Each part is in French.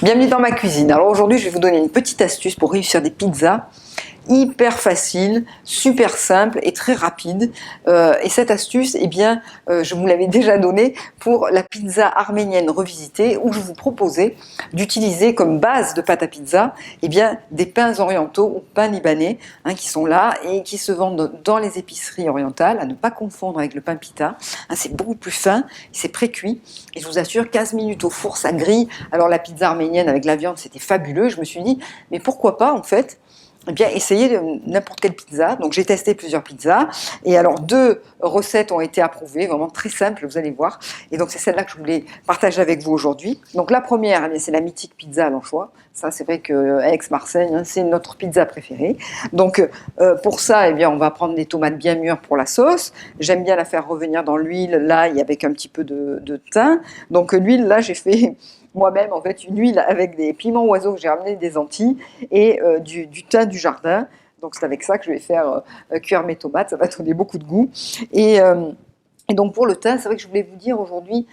Bienvenue dans ma cuisine. Alors aujourd'hui, je vais vous donner une petite astuce pour réussir des pizzas hyper faciles, super simples et très rapides. Et cette astuce, eh bien, je vous l'avais déjà donnée pour la pizza arménienne revisitée, où je vous proposais d'utiliser comme base de pâte à pizza, eh bien, des pains orientaux ou pains libanais, qui sont là et qui se vendent dans les épiceries orientales, à ne pas confondre avec le pain pita. C'est beaucoup plus fin, c'est pré-cuit et je vous assure, 15 minutes au four, ça grille. Alors la pizza arménienne avec la viande, c'était fabuleux. Je me suis dit, mais pourquoi pas en fait essayer n'importe quelle pizza. Donc j'ai testé plusieurs pizzas et alors 2 recettes ont été approuvées, vraiment très simples, vous allez voir. Et donc c'est celle-là que je voulais partager avec vous aujourd'hui. Donc la première, c'est la mythique pizza à l'anchois. Ça, c'est vrai que Aix-Marseille, c'est notre pizza préférée. Donc pour ça, on va prendre des tomates bien mûres pour la sauce. J'aime bien la faire revenir dans l'huile, l'ail avec un petit peu de thym. Donc l'huile, là, j'ai fait moi-même en fait une huile avec des piments oiseaux que j'ai ramené des Antilles et du thym du jardin. Donc c'est avec ça que je vais faire cuire mes tomates, ça va donner beaucoup de goût. Et donc pour le thym, c'est vrai que je voulais vous dire aujourd'hui,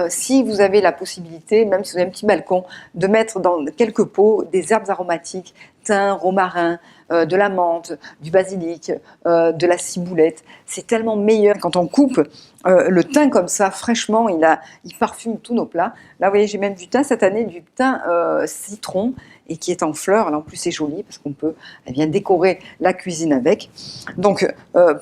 si vous avez la possibilité, même si vous avez un petit balcon, de mettre dans quelques pots des herbes aromatiques, thym, romarin, de la menthe, du basilic, de la ciboulette. C'est tellement meilleur quand on coupe le thym comme ça, fraîchement, il parfume tous nos plats. Là, vous voyez, j'ai même du thym cette année, du thym citron, et qui est en fleurs. Là, en plus, c'est joli parce qu'on peut décorer la cuisine avec. Donc,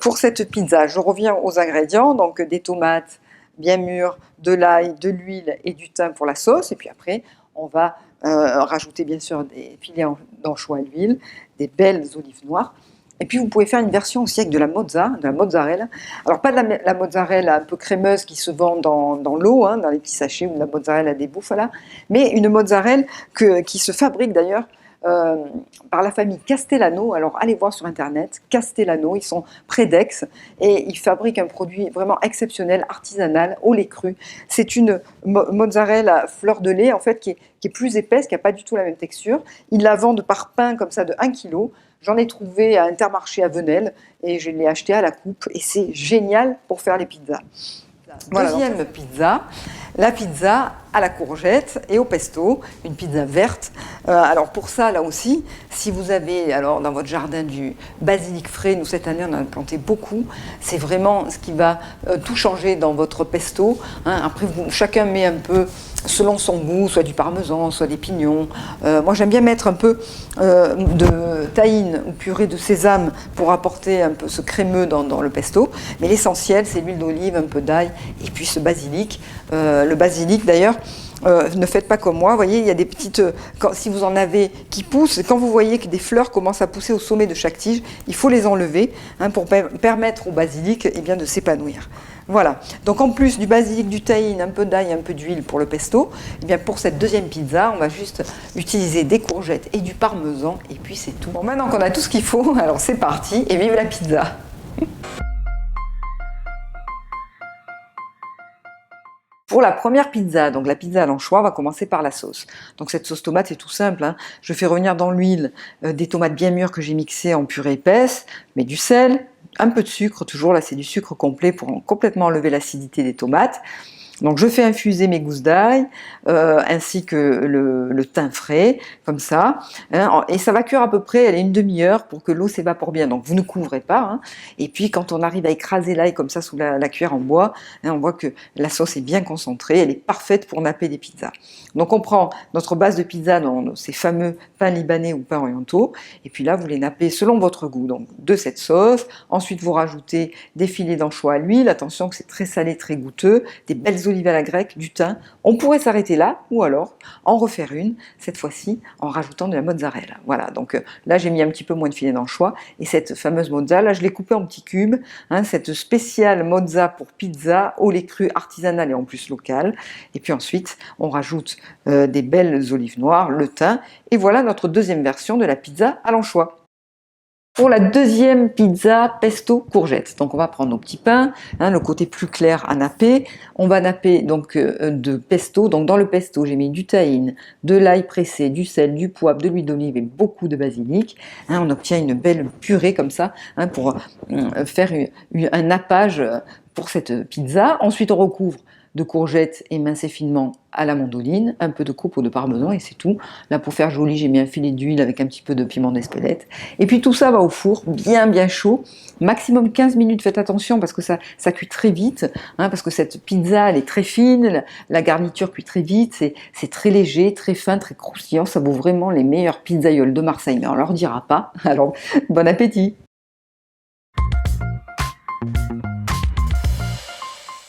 pour cette pizza, je reviens aux ingrédients. Donc, des tomates bien mûres, de l'ail, de l'huile et du thym pour la sauce. Et puis après, on va rajouter bien sûr des filets d'anchois à l'huile, des belles olives noires. Et puis vous pouvez faire une version aussi avec de la mozzarella. Alors pas de la mozzarella un peu crémeuse qui se vend dans l'eau, dans les petits sachets, ou de la mozzarella des bufala, mais une mozzarella qui se fabrique d'ailleurs par la famille Castellano. Alors allez voir sur internet, Castellano, ils sont près d'Aix et ils fabriquent un produit vraiment exceptionnel, artisanal, au lait cru. C'est une mozzarella fleur de lait en fait qui est plus épaisse, qui n'a pas du tout la même texture. Ils la vendent par pain comme ça de 1 kg. J'en ai trouvé à Intermarché à Venelle et je l'ai acheté à la coupe et c'est génial pour faire les pizzas. Voilà, deuxième pizza, la pizza à la courgette et au pesto, une pizza verte. Alors pour ça, là aussi, si vous avez dans votre jardin du basilic frais, nous cette année on en a planté beaucoup, c'est vraiment ce qui va tout changer dans votre pesto. Après, chacun met un peu selon son goût, soit du parmesan, soit des pignons. Moi j'aime bien mettre un peu de tahine ou purée de sésame pour apporter un peu ce crémeux dans le pesto. Mais l'essentiel, c'est l'huile d'olive, un peu d'ail et puis ce basilic. Le basilic d'ailleurs, ne faites pas comme moi, vous voyez, il y a des petites, si vous en avez qui poussent, quand vous voyez que des fleurs commencent à pousser au sommet de chaque tige, il faut les enlever pour permettre au basilic de s'épanouir. Voilà, donc en plus du basilic, du tahine, un peu d'ail, un peu d'huile pour le pesto, pour cette deuxième pizza, on va juste utiliser des courgettes et du parmesan et puis c'est tout. Bon, maintenant qu'on a tout ce qu'il faut, alors c'est parti et vive la pizza! Pour la première pizza, donc la pizza à l'anchois, on va commencer par la sauce. Donc cette sauce tomate, c'est tout simple. Je fais revenir dans l'huile des tomates bien mûres que j'ai mixées en purée épaisse, mais du sel, un peu de sucre, toujours là c'est du sucre complet pour complètement enlever l'acidité des tomates. Donc je fais infuser mes gousses d'ail ainsi que le thym frais, comme ça. Et ça va cuire à peu près une demi-heure pour que l'eau s'évapore bien. Donc vous ne couvrez pas. Et puis quand on arrive à écraser l'ail comme ça sous la cuillère en bois, on voit que la sauce est bien concentrée, elle est parfaite pour napper des pizzas. Donc on prend notre base de pizza dans ces fameux pains libanais ou pains orientaux. Et puis là vous les nappez selon votre goût donc de cette sauce. Ensuite vous rajoutez des filets d'anchois à l'huile. Attention que c'est très salé, très goûteux. Des belles olives à la grecque, du thym. On pourrait s'arrêter là ou alors en refaire une, cette fois-ci en rajoutant de la mozzarella. Voilà, donc là j'ai mis un petit peu moins de filets d'anchois et cette fameuse mozza, là je l'ai coupée en petits cubes, cette spéciale mozza pour pizza au lait cru artisanal et en plus local. Et puis ensuite on rajoute des belles olives noires, le thym et voilà notre deuxième version de la pizza à l'anchois. Pour la deuxième pizza pesto courgette, donc on va prendre nos petits pains, le côté plus clair à napper. On va napper donc de pesto. Donc dans le pesto, j'ai mis du tahine, de l'ail pressé, du sel, du poivre, de l'huile d'olive et beaucoup de basilic. On obtient une belle purée comme ça pour faire un nappage pour cette pizza. Ensuite, on recouvre de courgettes émincées finement à la mandoline, un peu de copeaux de parmesan et c'est tout. Là, pour faire joli, j'ai mis un filet d'huile avec un petit peu de piment d'Espelette. Et puis tout ça va au four, bien chaud, maximum 15 minutes. Faites attention parce que ça cuit très vite, hein, parce que cette pizza, elle est très fine, la garniture cuit très vite, c'est très léger, très fin, très croustillant. Ça vaut vraiment les meilleurs pizzaioles de Marseille, mais on leur dira pas. Alors, bon appétit!